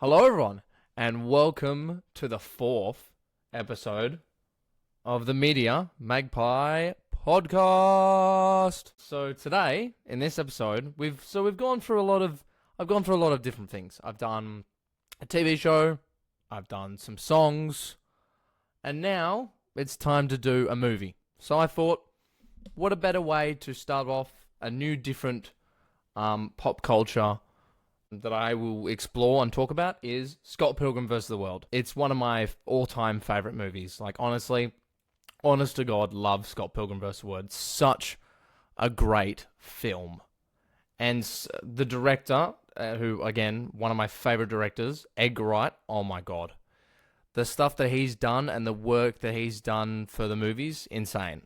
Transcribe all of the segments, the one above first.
Hello, everyone, and welcome to the fourth episode of the Media Magpie podcast. So today, in this episode, we've gone through I've gone through a lot of different things. I've done a TV show, I've done some songs, and now it's time to do a movie. So I thought, what a better way to start off a new, different pop culture that I will explore and talk about is Scott Pilgrim vs. the World. It's one of my all-time favorite movies. Like, honestly, honest to God, love Scott Pilgrim vs. the World. Such a great film. And the director, who, again, one of my favorite directors, Edgar Wright, oh my God. The stuff that he's done and the work that he's done for the movies, insane.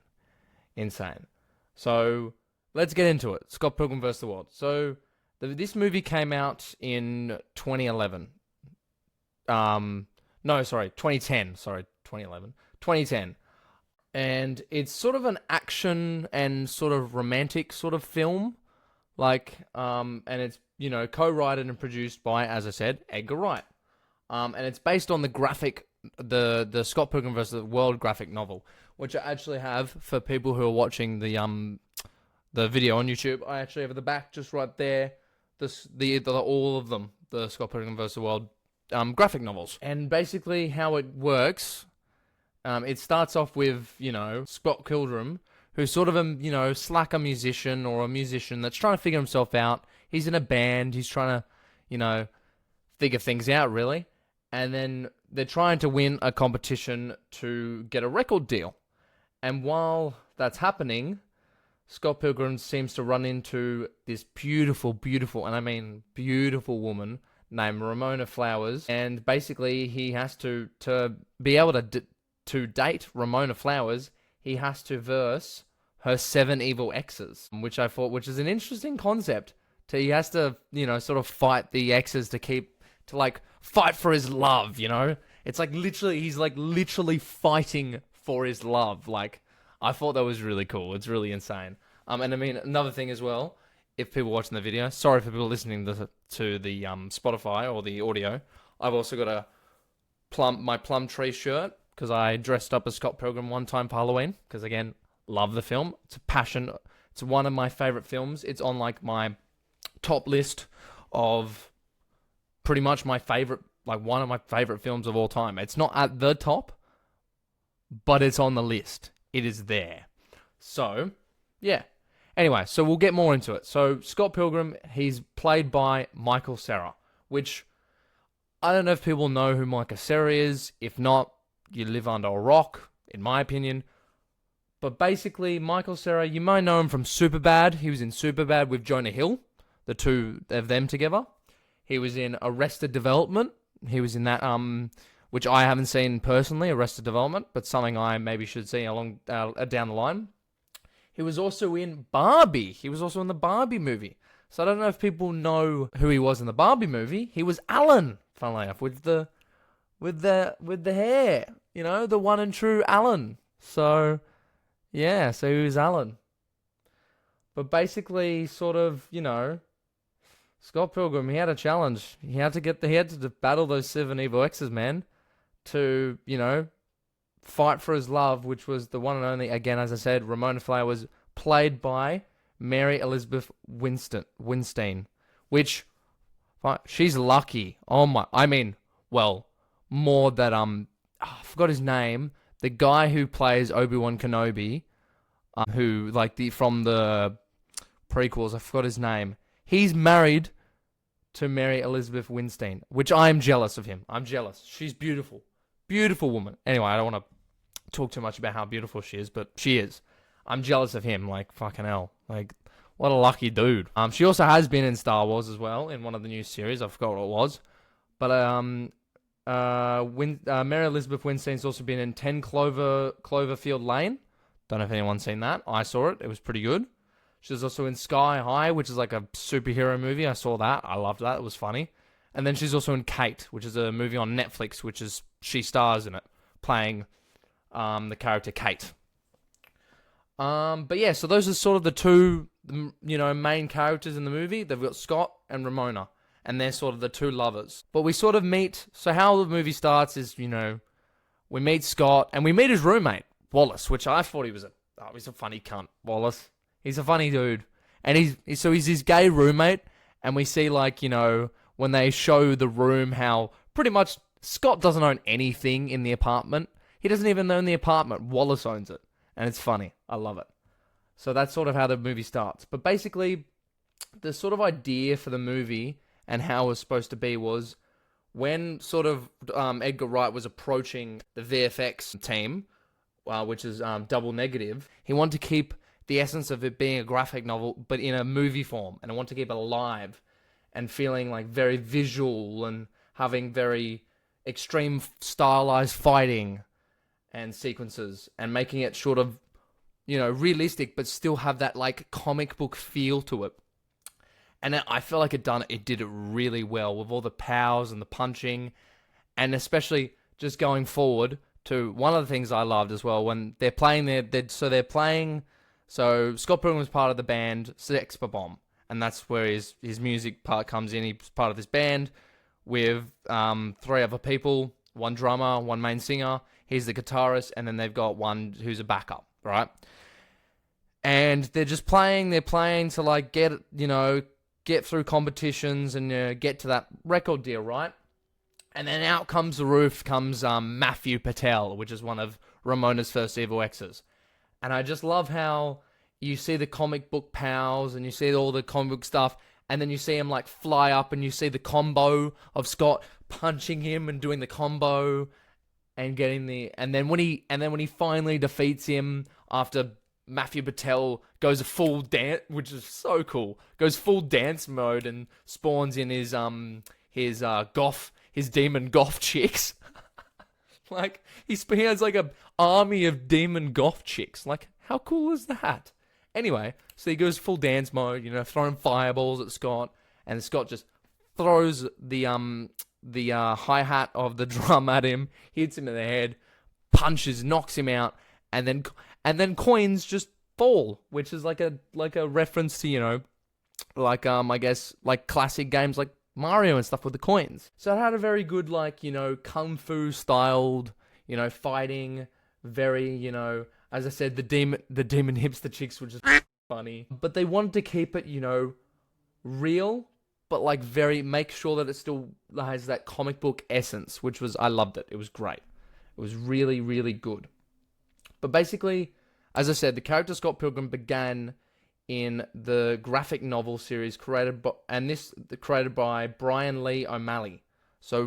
Insane. So, let's get into it. Scott Pilgrim vs. the World. So, this movie came out in 2011. 2010. Sorry, 2011. 2010. And it's sort of an action and sort of romantic sort of film. And it's, co-written and produced by, as I said, Edgar Wright. And it's based on the Scott Pilgrim vs. the World graphic novel, which I actually have for people who are watching the video on YouTube. I actually have at the back, just right there, all of them, the Scott Pilgrim vs. the World graphic novels. And basically how it works, it starts off with, Scott Pilgrim, who's sort of a, slacker musician or a musician that's trying to figure himself out. He's in a band, he's trying to, figure things out, really. And then they're trying to win a competition to get a record deal. And while that's happening, Scott Pilgrim seems to run into this beautiful, and I mean beautiful woman named Ramona Flowers. And basically, he has to be able to date Ramona Flowers, he has to verse her 7 evil exes, which is an interesting concept. He has to, sort of fight the exes to fight for his love, It's like he's literally fighting for his love. I thought that was really cool. It's really insane. And I mean, another thing as well, if people watching the video, sorry for people listening to the Spotify or the audio, I've also got my Plum Tree shirt, because I dressed up as Scott Pilgrim one time for Halloween, because again, love the film. It's a passion. It's one of my favorite films. It's on my top list of pretty much my favorite, one of my favorite films of all time. It's not at the top, but it's on the list. It is there. So, yeah. Anyway, so we'll get more into it. So, Scott Pilgrim, he's played by Michael Cera, which I don't know if people know who Michael Cera is. If not, you live under a rock, in my opinion. But basically, Michael Cera, you might know him from Superbad. He was in Superbad with Jonah Hill, the two of them together. He was in Arrested Development. He was in that, which I haven't seen personally, Arrested Development, but something I maybe should see down the line. He was also in Barbie. He was also in the Barbie movie. So I don't know if people know who he was in the Barbie movie. He was Alan, funnily enough, with the hair. The one and true Alan. So, yeah, so he was Alan. But basically, sort of, Scott Pilgrim, he had a challenge. He had to battle those 7 evil exes, man, to, fight for his love, which was the one and only, again, as I said, Ramona Flowers, played by Mary Elizabeth Winstein, which, she's lucky. More that, I forgot his name, the guy who plays Obi-Wan Kenobi, from the prequels, I forgot his name. He's married to Mary Elizabeth Winstein, which I'm jealous of him. I'm jealous. She's beautiful. Beautiful woman. Anyway, I don't want to talk too much about how beautiful she is, but she is. I'm jealous of him, fucking hell. What a lucky dude. She also has been in Star Wars as well, in one of the new series. I forgot what it was. But, Mary Elizabeth Winstein's also been in 10 Cloverfield Lane. Don't know if anyone's seen that. I saw it. It was pretty good. She was also in Sky High, which is a superhero movie. I saw that. I loved that. It was funny. And then she's also in Kate, which is a movie on Netflix, she stars in it, playing the character Kate. But yeah, so those are sort of the two, main characters in the movie. They've got Scott and Ramona. and they're sort of the two lovers. But we sort of meet, so how the movie starts is, we meet Scott, and we meet his roommate, Wallace, which I thought he's a funny cunt, Wallace. He's a funny dude. And he's his gay roommate, and we see, like, when they show the room, how pretty much Scott doesn't own anything in the apartment. He doesn't even own the apartment. Wallace owns it. And it's funny. I love it. So that's sort of how the movie starts. But basically, the sort of idea for the movie and how it was supposed to be was when sort of Edgar Wright was approaching the VFX team, which is Double Negative, he wanted to keep the essence of it being a graphic novel, but in a movie form. And I want to keep it alive and feeling like very visual and having very extreme stylized fighting and sequences and making it sort of, realistic, but still have that like comic book feel to it. And I feel like it did it really well with all the powers and the punching, and especially just going forward to one of the things I loved as well when they're playing so Scott Pilgrim was part of the band Sex Bomb, and that's where his music part comes in. He's part of this band with 3 other people, 1 drummer, 1 main singer. He's the guitarist, and then they've got 1 who's a backup, right? And they're just playing. They're playing to like get through competitions and get to that record deal, right? And then out comes the roof comes Matthew Patel, which is one of Ramona's first evil exes. And I just love how you see the comic book pals and you see all the comic book stuff, and then you see him like fly up and you see the combo of Scott punching him and doing the combo and getting and then when he finally defeats him after Matthew Patel goes a full dance, which is so cool, goes full dance mode and spawns in his demon goth chicks. Like, he has like a army of demon goth chicks. Like, how cool is that? Anyway, so he goes full dance mode, throwing fireballs at Scott, and Scott just throws the hi-hat of the drum at him, hits him in the head, punches, knocks him out, and then coins just fall, which is like a reference to, I guess, like classic games like Mario and stuff with the coins. So it had a very good, like, kung fu styled, fighting, very, as I said, the demon hipster chicks, which is funny. But they wanted to keep it, real, but like make sure that it still has that comic book essence, which was, I loved it. It was great. It was really, really good. But basically, as I said, the character Scott Pilgrim began in the graphic novel series created by Brian Lee O'Malley. So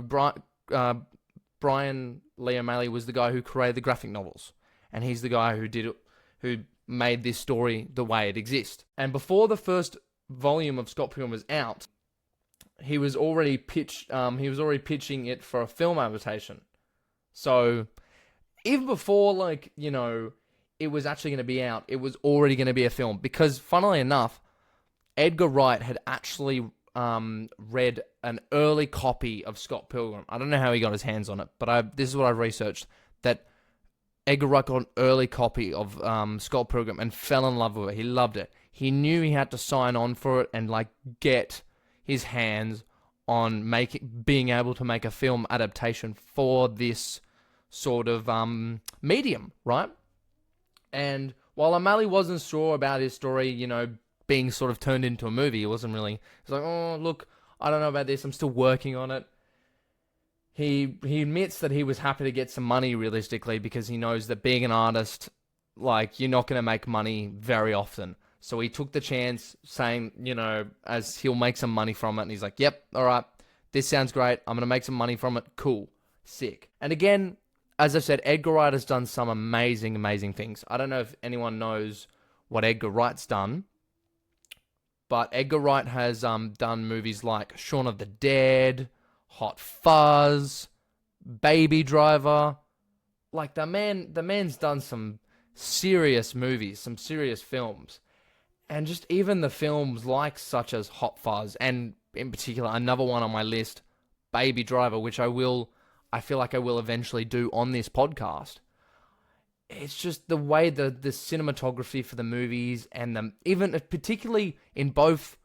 Brian Lee O'Malley was the guy who created the graphic novels, and he's the guy who made this story the way it exists. And before the first volume of Scott Pilgrim was out, he was already pitching it for a film adaptation. So even before, like, it was actually going to be out, it was already going to be a film. Because, funnily enough, Edgar Wright had actually read an early copy of Scott Pilgrim. I don't know how he got his hands on it, but this is what I researched, that Edgar Wright got an early copy of Scott Pilgrim and fell in love with it. He loved it. He knew he had to sign on for it and, like, get his hands on being able to make a film adaptation for this sort of medium, right? And while O'Malley wasn't sure about his story, being sort of turned into a movie, he's like, oh, look, I don't know about this, I'm still working on it. He admits that he was happy to get some money, realistically, because he knows that being an artist, like, you're not going to make money very often. So he took the chance, saying, as he'll make some money from it, and he's like, yep, all right, this sounds great, I'm going to make some money from it, cool, sick. And again, as I said, Edgar Wright has done some amazing, amazing things. I don't know if anyone knows what Edgar Wright's done, but Edgar Wright has done movies like Shaun of the Dead, Hot Fuzz, Baby Driver. Like, the man's done some serious movies, some serious films. And just even the films like such as Hot Fuzz, and in particular, another one on my list, Baby Driver, which I feel like I will eventually do on this podcast. It's just the way the cinematography for the movies and even particularly in both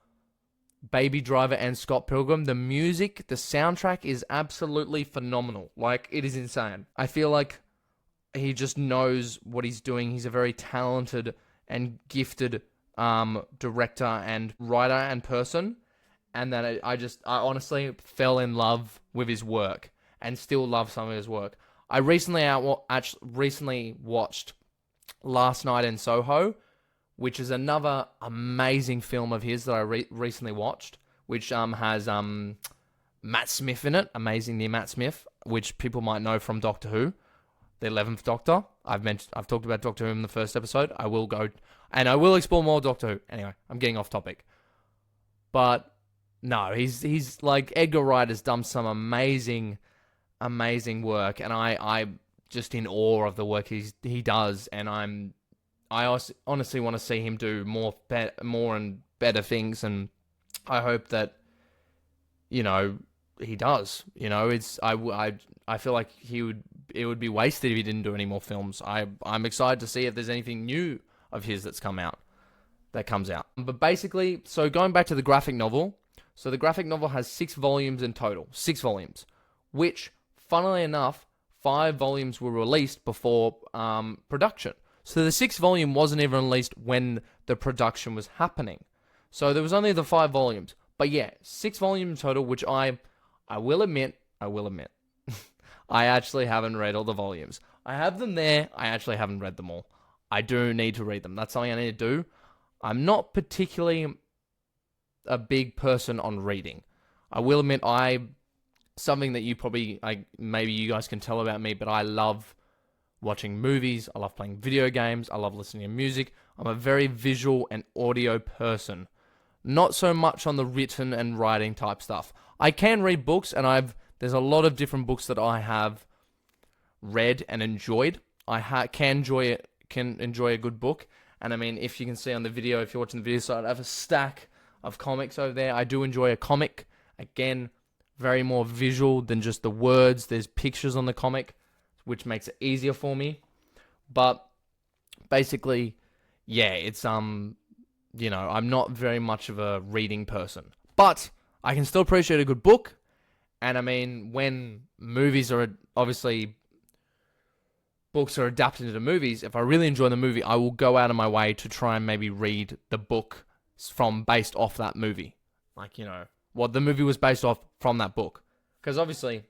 Baby Driver and Scott Pilgrim, the music, the soundtrack is absolutely phenomenal. Like, it is insane. I feel like he just knows what he's doing. He's a very talented and gifted director and writer and person. And that I honestly fell in love with his work and still love some of his work. I recently watched Last Night in Soho, which is another amazing film of his that I recently watched, which has Matt Smith in it. Amazing, Matt Smith, which people might know from Doctor Who, the 11th Doctor. I've talked about Doctor Who in the first episode. I will explore more Doctor Who. Anyway, I'm getting off topic. But no, he's like, Edgar Wright has done some amazing work, and I'm just in awe of the work he does, and I honestly want to see him do more and better things, and I hope that, you know, he does. You know, I feel like it would be wasted if he didn't do any more films. I'm excited to see if there's anything new of his that comes out. But basically, so going back to the graphic novel, so the graphic novel has 6 volumes in total, 6 volumes, which, funnily enough, 5 volumes were released before production. So the 6th volume wasn't even released when the production was happening. So there was only the 5 volumes. But yeah, 6 volumes in total, which I will admit, I actually haven't read all the volumes. I have them there, I actually haven't read them all. I do need to read them. That's something I need to do. I'm not particularly a big person on reading. I will admit, something that maybe you guys can tell about me, but I love watching movies, I love playing video games, I love listening to music. I'm a very visual and audio person. Not so much on the written and writing type stuff. I can read books, and there's a lot of different books that I have read and enjoyed. I can enjoy a good book, and I mean, if you can see on the video, if you're watching the video side, I have a stack of comics over there. I do enjoy a comic. Again, very more visual than just the words. There's pictures on the comic, which makes it easier for me. But basically, yeah, it's you know, I'm not very much of a reading person, but I can still appreciate a good book. And I mean, when movies are obviously books are adapted into movies, if I really enjoy the movie, I will go out of my way to try and maybe read the book based off that movie. Like, you know, what the movie was based off from that book. Because obviously,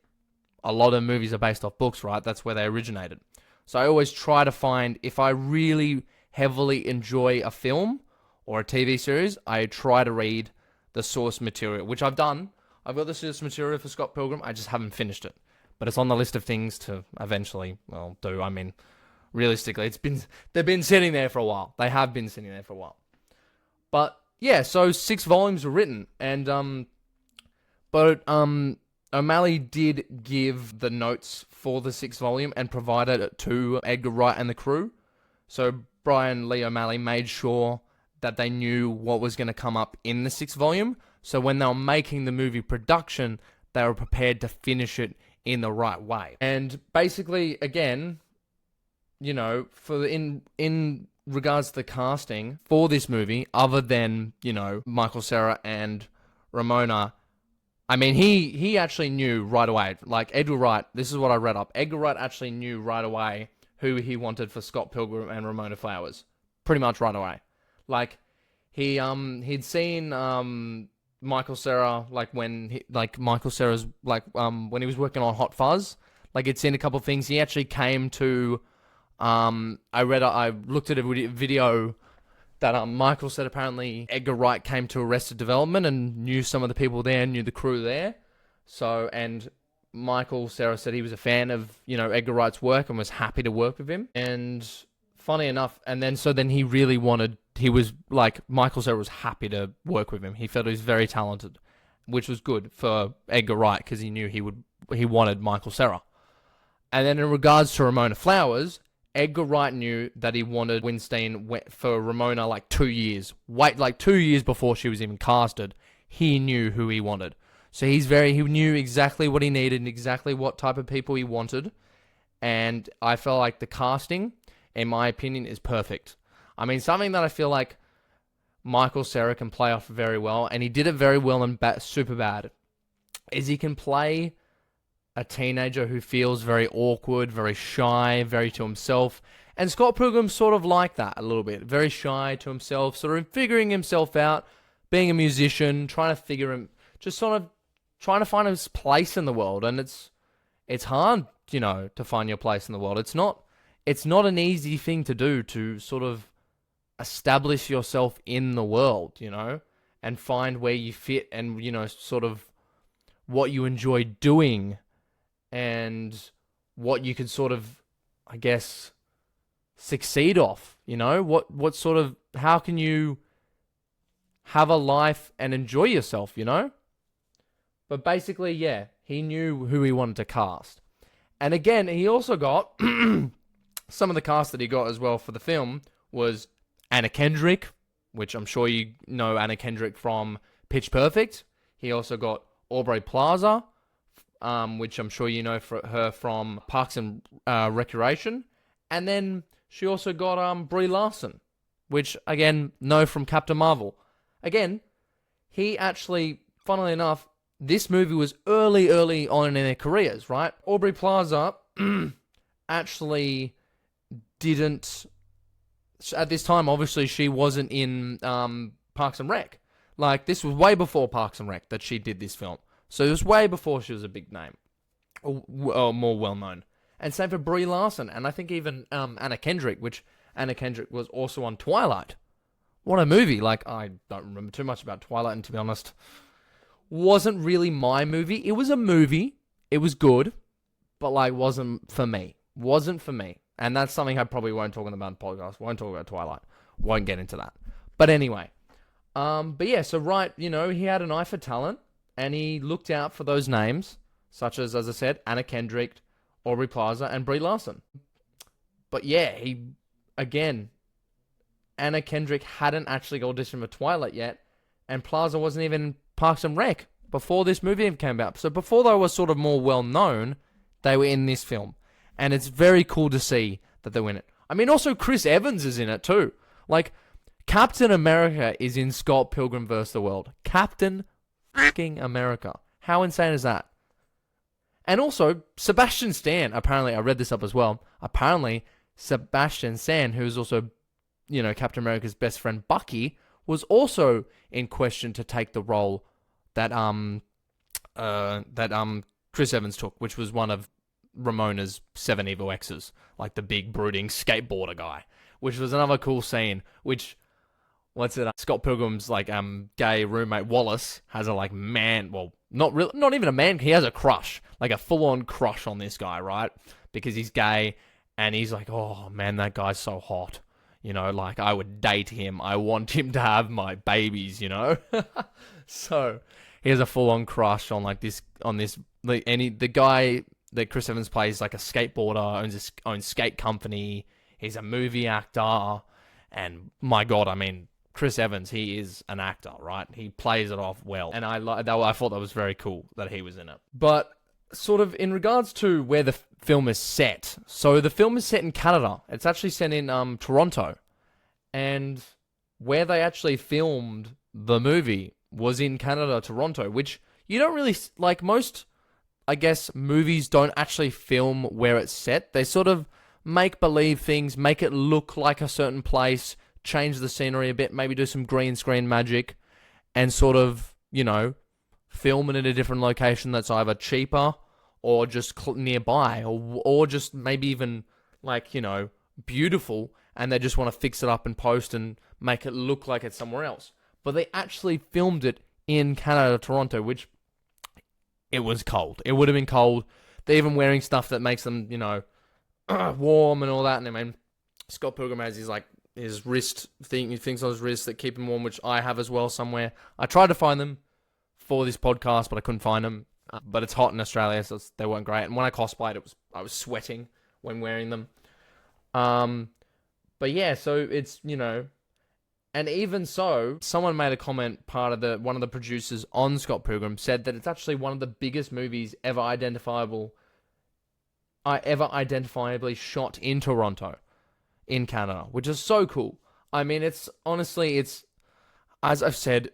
a lot of movies are based off books, right? That's where they originated. So I always try to find, if I really heavily enjoy a film or a TV series, I try to read the source material, which I've done. I've got the source material for Scott Pilgrim. I just haven't finished it. But it's on the list of things to eventually, do. I mean, realistically, they've been sitting there for a while. They have been sitting there for a while. But yeah, so 6 volumes were written, and but O'Malley did give the notes for the 6th volume and provided it to Edgar Wright and the crew. So Brian Lee O'Malley made sure that they knew what was going to come up in the 6th volume. So when they were making the movie production, they were prepared to finish it in the right way. And basically, again, you know, in regards to the casting for this movie, other than, you know, Michael Cera and Ramona, I mean, he actually knew right away. Like, Edgar Wright, this is what I read up. Edgar Wright actually knew right away who he wanted for Scott Pilgrim and Ramona Flowers. Pretty much right away. Like, he'd seen Michael Cera, when he was working on Hot Fuzz. Like, he'd seen a couple of things. He actually came to I looked at a video that Michael said apparently Edgar Wright came to Arrested Development and knew some of the people there, knew the crew there. So, and Michael Cera said he was a fan of, you know, Edgar Wright's work and was happy to work with him. And funny enough, Michael Cera was happy to work with him. He felt he was very talented, which was good for Edgar Wright because he knew he wanted Michael Cera. And then in regards to Ramona Flowers, Edgar Wright knew that he wanted Winstein for Ramona 2 years. 2 years before she was even casted, he knew who he wanted. So he knew exactly what he needed and exactly what type of people he wanted. And I felt like the casting, in my opinion, is perfect. I mean, something that I feel like Michael Cera can play off very well, and he did it very well in Superbad, is he can play a teenager who feels very awkward, very shy, very to himself. And Scott Pilgrim's sort of like that a little bit. Very shy to himself, sort of figuring himself out, being a musician, trying to find his place in the world. And it's hard, to find your place in the world. It's not an easy thing to do, to sort of establish yourself in the world, and find where you fit and, sort of what you enjoy doing and what you could sort of, I guess, succeed off, what sort of, how can you have a life and enjoy yourself, But basically, yeah, he knew who he wanted to cast. And again, he also got, some of the cast that he got as well for the film was Anna Kendrick, which I'm sure you know Anna Kendrick from Pitch Perfect. He also got Aubrey Plaza, which I'm sure you know her from Parks and Recreation. And then she also got Brie Larson, which, again, know from Captain Marvel. Again, he actually, funnily enough, this movie was early on in their careers, right? Aubrey Plaza actually didn't... At this time, obviously, she wasn't in Parks and Rec. Like, this was way before Parks and Rec that she did this film. So it was way before she was a big name. Or more well-known. And same for Brie Larson. And I think even Anna Kendrick, which Anna Kendrick was also on Twilight. What a movie. Like, I don't remember too much about Twilight, and to be honest, wasn't really my movie. It was a movie. It was good. But, like, wasn't for me. Wasn't for me. And that's something I probably won't talk about in the podcast. Won't talk about Twilight. Won't get into that. But anyway. But yeah, so right, he had an eye for talent. And he looked out for those names. Such as I said, Anna Kendrick, Aubrey Plaza, and Brie Larson. But yeah, again, Anna Kendrick hadn't actually auditioned for Twilight yet. And Plaza wasn't even in Parks and Rec before this movie came out. So before they were sort of more well-known, they were in this film. And it's very cool to see that they win it. I mean, also Chris Evans is in it too. Like, Captain America is in Scott Pilgrim vs. the World. Captain fucking America. How insane is that? And also, Sebastian Stan, apparently, I read this up as well. Apparently, Sebastian Stan, who's also, Captain America's best friend Bucky, was also in question to take the role that Chris Evans took, which was one of Ramona's 7 evil exes, like the big brooding skateboarder guy, which was another cool scene. Which, Scott Pilgrim's gay roommate Wallace has a not even a man. He has a crush, like a full-on crush on this guy, right? Because he's gay, and he's like, oh man, that guy's so hot. I would date him. I want him to have my babies. So he has a full-on crush on the guy that Chris Evans plays, like a skateboarder, owns his own skate company. He's a movie actor, and my God, I mean, Chris Evans, he is an actor, right? He plays it off well, and I thought that was very cool that he was in it. But sort of in regards to where the film is set, so the film is set in Canada. It's actually set in Toronto, and where they actually filmed the movie was in Canada, Toronto, which you don't really like. Most, I guess, movies don't actually film where it's set. They sort of make believe things, make it look like a certain place, change the scenery a bit, maybe do some green screen magic, and sort of, film it in a different location that's either cheaper or just nearby, or just maybe even beautiful, and they just want to fix it up in post and make it look like it's somewhere else. But they actually filmed it in Canada, Toronto, which it was cold. It would have been cold. They're even wearing stuff that makes them, warm and all that. And I mean, Scott Pilgrim has his wrist thing, things on his wrist that keep him warm, which I have as well somewhere. I tried to find them for this podcast, but I couldn't find them. But it's hot in Australia, so they weren't great. And when I cosplayed, I was sweating when wearing them. But yeah, so it's, and even so, someone made a comment, one of the producers on Scott Pilgrim said that it's actually one of the biggest movies ever identifiably shot in Toronto, in Canada, which is so cool. I mean, it's honestly, as I've said,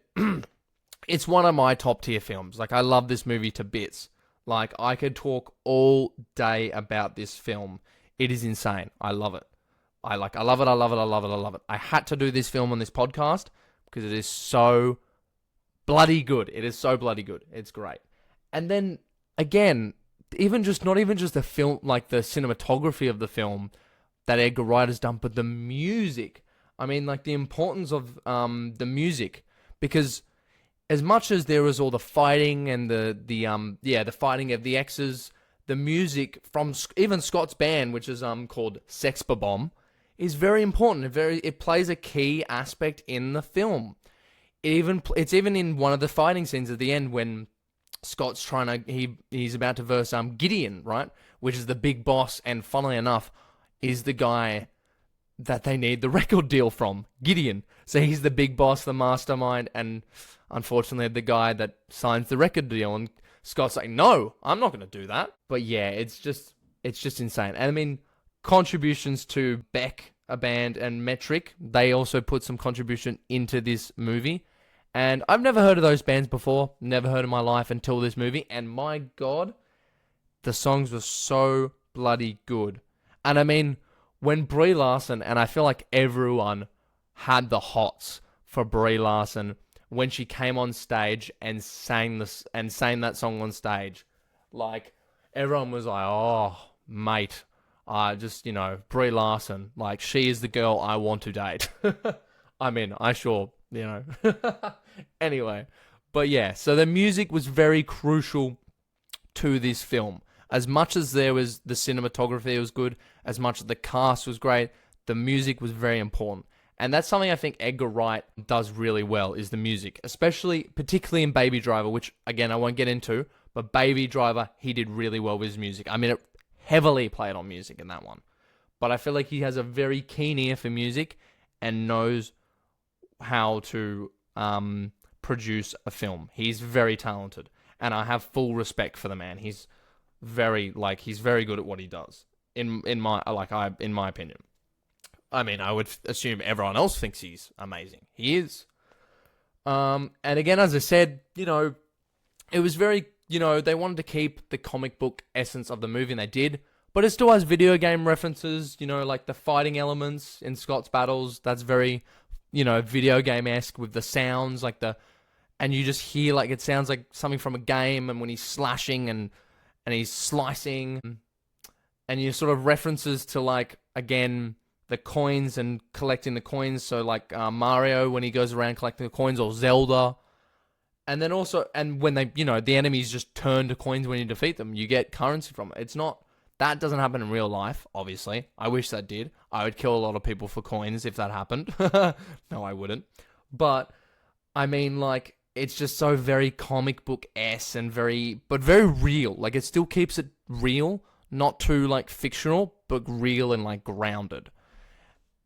it's one of my top tier films. Like, I love this movie to bits. Like, I could talk all day about this film. It is insane. I love it. I love it. I love it. I love it. I love it. I had to do this film on this podcast because it is so bloody good. It is so bloody good. It's great. And then again, not even just the film, like the cinematography of the film that Edgar Wright has done, but the music. I mean, like the importance of the music, because as much as there was all the fighting and the fighting of the exes, the music from even Scott's band, which is called Sex Bomb, is very important. It plays a key aspect in the film. It's even in one of the fighting scenes at the end when Scott's he's about to verse Gideon, right? Which is the big boss, and funnily enough, is the guy that they need the record deal from, Gideon. So he's the big boss, the mastermind, and unfortunately the guy that signs the record deal. And Scott's like, no, I'm not going to do that. But yeah, it's just insane. And I mean, contributions to Beck, a band, and Metric, they also put some contribution into this movie. And I've never heard of those bands before, never heard in my life until this movie. And my God, the songs were so bloody good. And I mean, when Brie Larson, and I feel like everyone had the hots for Brie Larson when she came on stage and sang that song on stage, like everyone was like, "Oh, mate, Brie Larson, like she is the girl I want to date." I mean, Anyway, but yeah, so the music was very crucial to this film. As much as there was the cinematography was good, as much as the cast was great, the music was very important. And that's something I think Edgar Wright does really well, is the music. Particularly in Baby Driver, which, again, I won't get into. But Baby Driver, he did really well with his music. I mean, it heavily played on music in that one. But I feel like he has a very keen ear for music and knows how to produce a film. He's very talented. And I have full respect for the man. He's very good at what he does. In my opinion. I mean, I would assume everyone else thinks he's amazing. He is. And again, as I said, it was very, they wanted to keep the comic book essence of the movie, and they did. But it still has video game references, like the fighting elements in Scott's battles. That's very, video game-esque with the sounds, and you just hear, it sounds like something from a game, and when he's slashing and he's slicing, and you sort of references to, again, the coins and collecting the coins. So Mario, when he goes around collecting the coins, or Zelda. And then also, and when the enemies just turn to coins when you defeat them, you get currency from it. That doesn't happen in real life, obviously. I wish that did. I would kill a lot of people for coins if that happened. No, I wouldn't. But, I mean, it's just so very comic book-esque and very real. It still keeps it real, not too, fictional, but real and, grounded.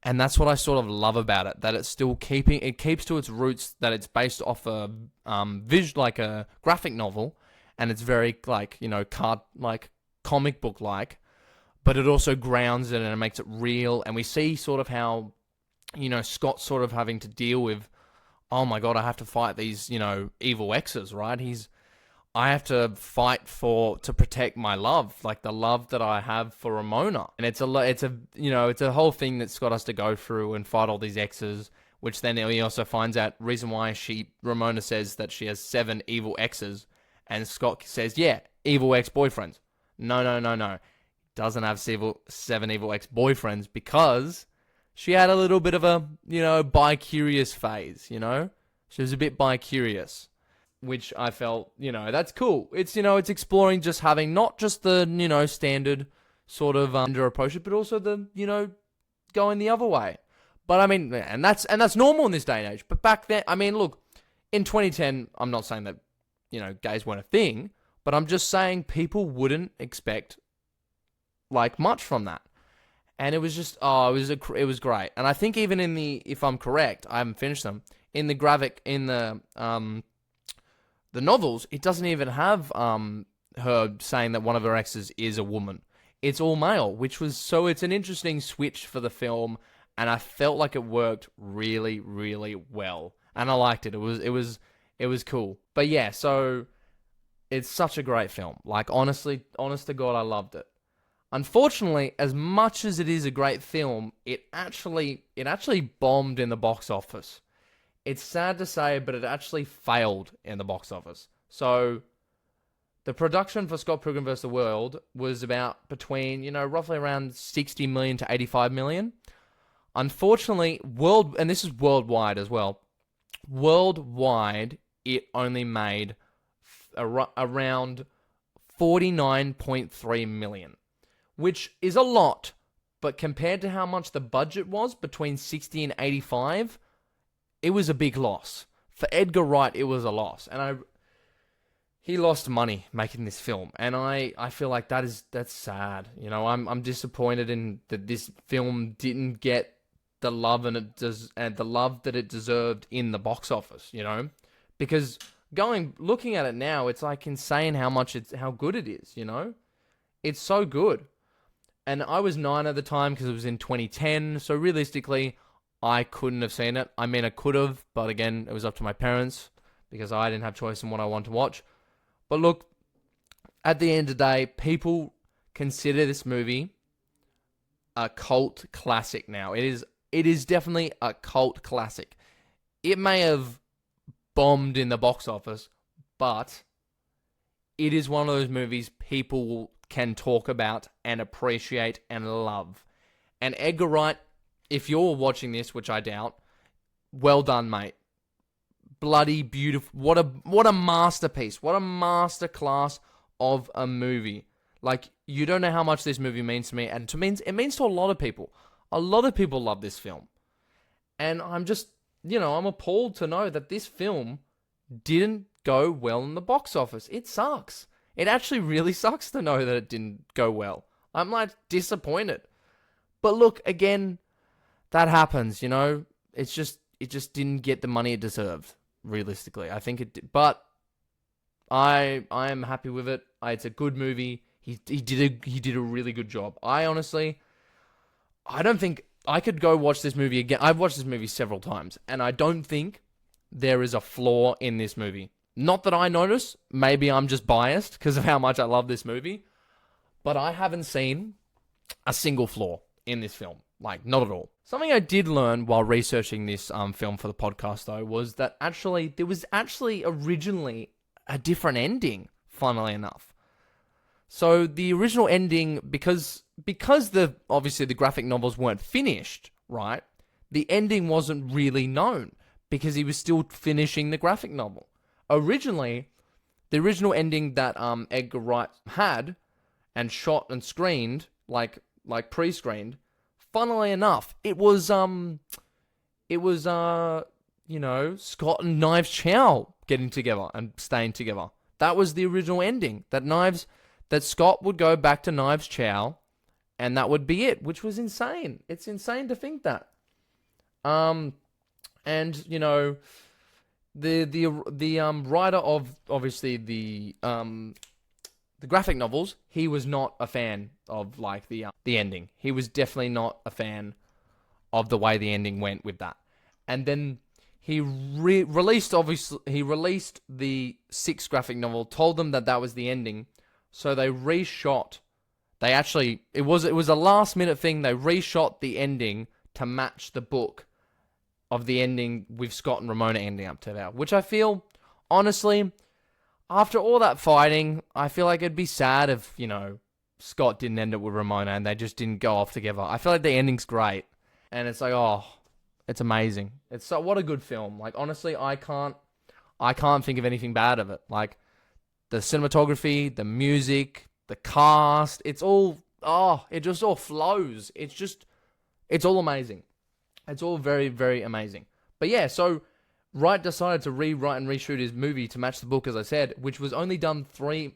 And that's what I sort of love about it, that it's still keeps to its roots, that it's based off a a graphic novel, and it's very comic book but it also grounds it and it makes it real. And we see sort of how Scott's sort of having to deal with, oh my God, I have to fight these evil exes, right? I have to fight to protect my love, the love that I have for Ramona. And it's a whole thing that Scott has to go through and fight all these exes, which then he also finds out reason why Ramona says that she has 7 evil exes, and Scott says, yeah, evil ex-boyfriends. No. Doesn't have 7 evil ex-boyfriends because she had a little bit of a, bi-curious phase, She was a bit bi-curious. Which I felt, that's cool. It's, it's exploring just having not just the, standard sort of gender approach, but also the, going the other way. But I mean, and that's normal in this day and age. But back then, I mean, look, in 2010, I'm not saying that, gays weren't a thing, but I'm just saying people wouldn't expect much from that. And it was just, it was great. And I think even if I'm correct, I haven't finished them, in the novels, it doesn't even have her saying that one of her exes is a woman. It's all male, it's an interesting switch for the film, and I felt like it worked really, really well. and I liked it. It was cool. But yeah, so it's such a great film. Like, honestly, honest to God, I loved it. Unfortunately, as much as it is a great film, it actually bombed in the box office. It's sad to say, but it actually failed in the box office. So the production for Scott Pilgrim vs. the World was about between, roughly around 60 million to 85 million. Unfortunately, and this is worldwide as well. Worldwide, it only made around 49.3 million, which is a lot, but compared to how much the budget was, between 60 and 85, it was a big loss. For Edgar Wright, it was a loss. And he lost money making this film. And I feel like that's sad. I'm disappointed in that this film didn't get the love and the love that it deserved in the box office, Because looking at it now, it's like insane how good it is, It's so good. And I was 9 at the time because it was in 2010. So realistically, I couldn't have seen it. I mean, I could have, but again, it was up to my parents because I didn't have choice in what I want to watch. But look, at the end of the day, people consider this movie a cult classic now. It is definitely a cult classic. It may have bombed in the box office, but it is one of those movies people can talk about and appreciate and love. And Edgar Wright, if you're watching this, which I doubt, well done, mate. Bloody beautiful. What a masterpiece. What a masterclass of a movie. Like, you don't know how much this movie means to me, and it means to a lot of people. A lot of people love this film. And I'm just, I'm appalled to know that this film didn't go well in the box office. It sucks. It actually really sucks to know that it didn't go well. I'm like disappointed. But look, again, that happens, It just didn't get the money it deserved, realistically. I think it did. But I am happy with it. It's a good movie. He did a really good job. I don't think I could go watch this movie again. I've watched this movie several times, and I don't think there is a flaw in this movie. Not that I notice. Maybe I'm just biased because of how much I love this movie. But I haven't seen a single flaw in this film. Like, not at all. Something I did learn while researching this film for the podcast, though, was that there was originally a different ending, funnily enough. So the original ending, because obviously the graphic novels weren't finished, right? The ending wasn't really known because he was still finishing the graphic novel. Originally, the original ending that Edgar Wright had and shot and screened, like pre-screened, funnily enough, it was Scott and Knives Chow getting together and staying together. That was the original ending. That Scott would go back to Knives Chow, and that would be it, which was insane. It's insane to think that. The writer of obviously the graphic novels, he was not a fan of the ending. He was definitely not a fan of the way the ending went with that. And then he released the 6th graphic novel, told them that was the ending, so they reshot. It was a last minute thing. They reshot the ending to match the book of the ending with Scott and Ramona ending up to now, which I feel, honestly, after all that fighting, I feel like it'd be sad if, Scott didn't end up with Ramona and they just didn't go off together. I feel like the ending's great. And it's like, oh, it's amazing. What a good film. Like, honestly, I can't think of anything bad of it. Like, the cinematography, the music, the cast, it just all flows. It's all amazing. It's all very, very amazing. But yeah, so Wright decided to rewrite and reshoot his movie to match the book, as I said, which was only done 3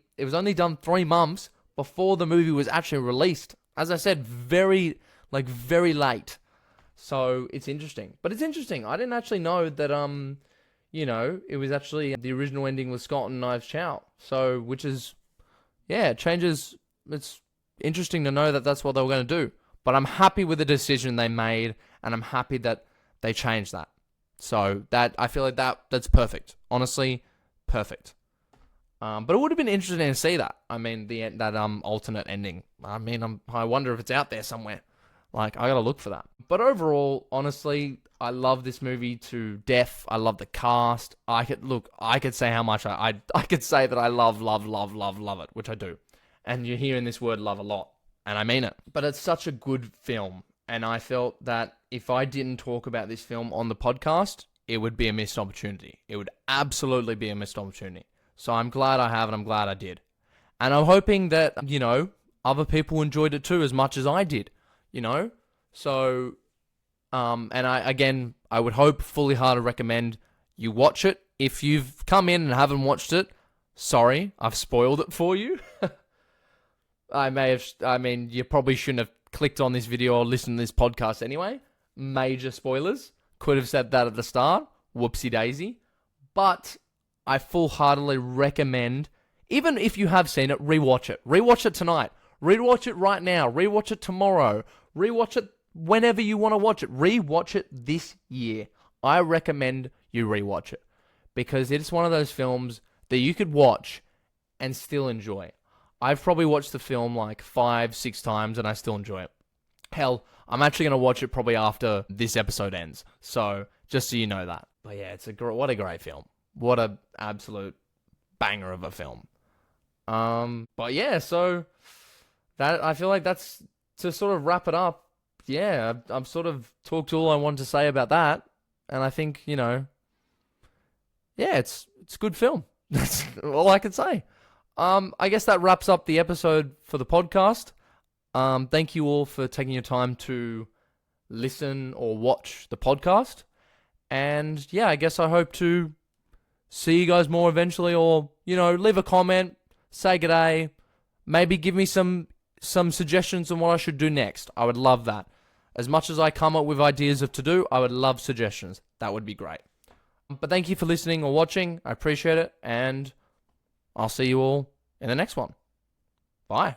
months before the movie was actually released. As I said, very late. So it's interesting. But it's interesting. I didn't actually know that, it was actually the original ending with Scott and Knives Chow. So, which is, it changes. It's interesting to know that that's what they were going to do. But I'm happy with the decision they made, and I'm happy that they changed that. So that I feel like that's perfect. Honestly, perfect. But it would have been interesting to see that. I mean, that alternate ending. I mean, I wonder if it's out there somewhere. Like, I gotta look for that. But overall, honestly, I love this movie to death. I love the cast. I could say how much I could say that I love it, which I do. And you're hearing this word love a lot, and I mean it. But it's such a good film, and I felt that if I didn't talk about this film on the podcast, it would be a missed opportunity. It would absolutely be a missed opportunity. So I'm glad I have, and I'm glad I did. And I'm hoping that, other people enjoyed it too as much as I did, So, and I would hope, fully hard recommend you watch it. If you've come in and haven't watched it, sorry, I've spoiled it for you. You probably shouldn't have clicked on this video or listened to this podcast anyway. Major spoilers. Could have said that at the start. Whoopsie daisy. But I full-heartedly recommend, even if you have seen it, rewatch it. Rewatch it tonight. Rewatch it right now. Rewatch it tomorrow. Rewatch it whenever you want to watch it. Rewatch it this year. I recommend you rewatch it. Because it's one of those films that you could watch and still enjoy. I've probably watched the film like 5-6 times and I still enjoy it. Hell, I'm actually going to watch it probably after this episode ends. So, just so you know that. But yeah, what a great film. What a absolute banger of a film. But yeah, so that I feel like that's to sort of wrap it up. Yeah, I've sort of talked all I wanted to say about that, and I think yeah, it's a good film. That's all I can say. I guess that wraps up the episode for the podcast. Thank you all for taking your time to listen or watch the podcast, and yeah, I guess I hope to see you guys more eventually, or, leave a comment, say g'day, maybe give me some suggestions on what I should do next. I would love that. As much as I come up with ideas of to do, I would love suggestions. That would be great. But thank you for listening or watching. I appreciate it, and I'll see you all in the next one. Bye.